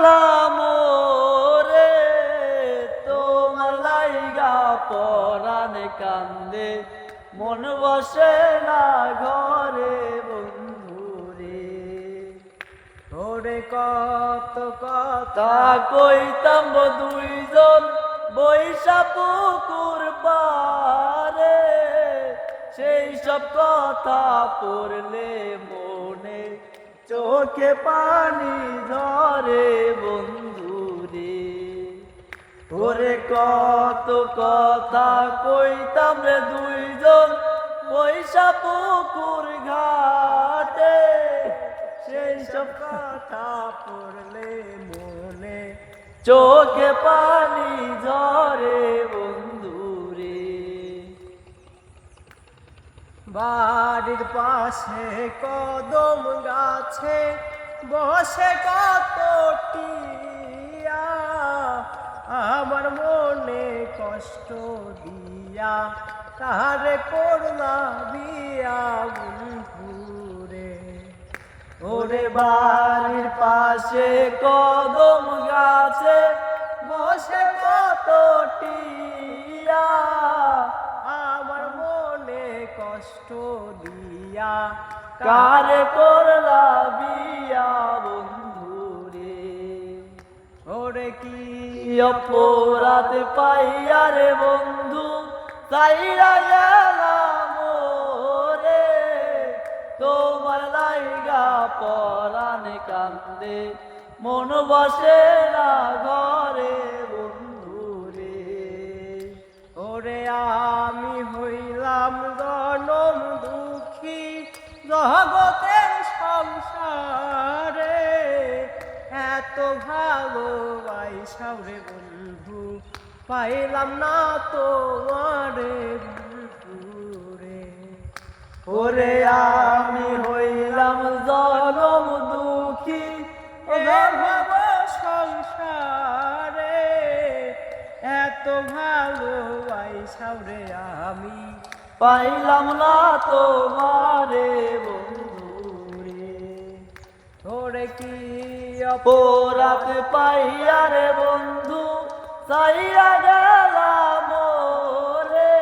গেলাম রে তোমার লাইগা পরাণে কান্দে মন বসে না ঘরে বন্ধুরে ওরে কত তা কইতাম দুইজন বৈশা পুকুর পারে সেই সব কথা পড়লে মনে চোখে পানি ধরে বন্ধুরে ওরে কত কথা কইতাম রে দুইজন বৈশা পুকুর ঘাটে সেই সব কথা পড়লে মনে চোখে পানি ঝরে বন্ধুরে বাড়ির পাশে কদম গাছে বসে কত টিয়া আমার মনে কষ্ট দিয়া তারে করলা বিয়া বন্ধুরে ওরে বাড়ির পাশে কদম গাছে বসে কত টিয়া আমার মনে কষ্ট দিয়া কারে করলা বিয়া বন্ধুরে ওরে কি অপরাধ পাইয়া রে বন্ধু তাইরা গেলাম রে তোমার লাইগা পরাণে কান্দে মন বসে না ঘরে বন্ধুরে ওরে আমি হইলাম জনম দুঃখী জগতের সংসারে এত ভালোবাসা রে বন্ধু পাইলাম না তোমারে বন্ধুরে ওরে আমি হইলাম জনম দুঃখী ভব সংসারে এত ভালোবাসা রে আমি পাইলাম না তোমারে বন্ধুরে ওরে কি অপরাধ পাইয়া রে বন্ধু চাইয়া গেলাম রে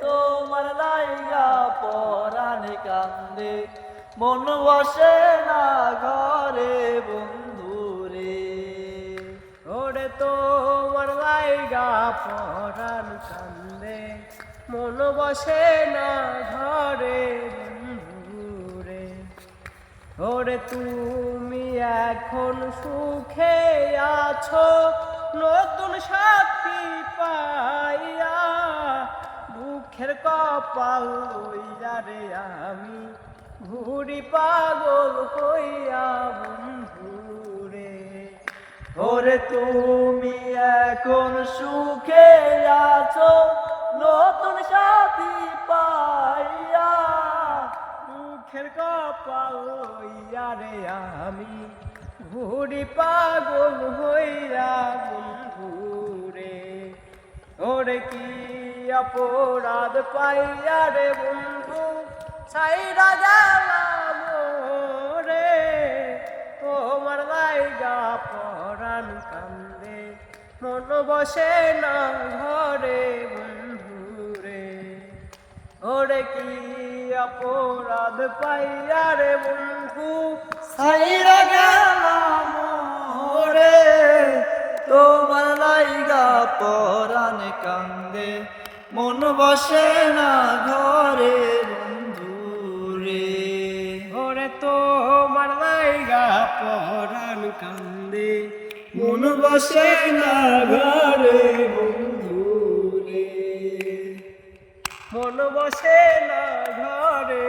তোমার লাইগা পরাণে কান্দে মন বসে না ঘরে বন্ধুরে ওরে তোমার লাইগা পরাণ কান্দে মন বসে না ঘরে বন্ধুরে ওরে তুমি এখন সুখে আছো নতুন সাথী পাইয়া দুঃখের কপাল লইয়া রে আমি ঘুরি পাগল হইয়া বন্ধুরে ওরে তুমি এখন সুখে আছো নতুন সাথী পাইয়া দুঃখের কপাল লইয়া রে আমি ঘুরি পাগল হইয়া বন্ধুরে ওরে কি অপরাধ পাইয়া রে বন্ধু সাইরা গেলাম রে তোমার লাইগা পরাণ কান্দে মন বসে না ঘরে বন্ধুরে ওরে কি অপরাধ পাইয়া রে বন্ধু সাইরা গেলাম রে তোমার লাইগা পরাণে কান্দে মন বসে না ঘরে বন্ধুরে ওরে তোমার লাইগা পরাণ কান্দে মন বসে না ঘরে বন্ধুরে মন বসে না ঘরে